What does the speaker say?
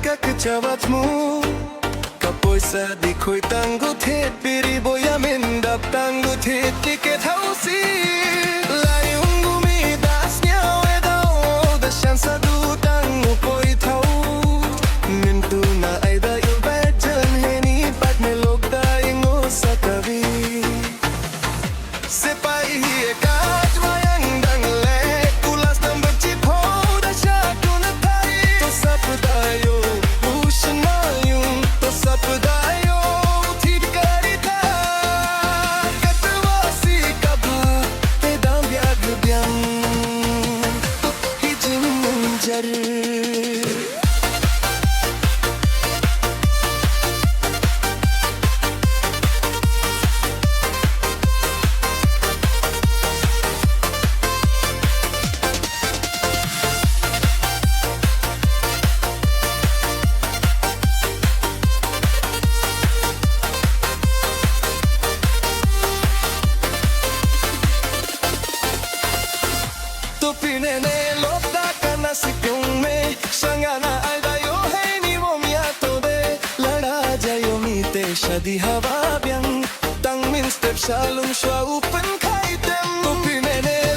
kakacawatmu Kapoi sa di ko'y tangguthit Piriboy amin dap tangguthit Tiket hausi Layong gumidas niya Wedaw Dasyan sa dutang upoy tau Nintu na ay dayo badyan Heni pat melog daing o sa tabi Sepay hiyekat Wayang danglek Kulas ng bagchip ho Dasya kunatay Tosap dayo Ushanayong Tosap dayo Tibikarita Katawasi ka ba Pedang biag-biang Hijing munjar Pinene lopta kana sikung me Shangana ay dayo hai ni wo miyato de Lada jayo mite shadi hava byang Tang min step shalom shwa upan kai tem Pinene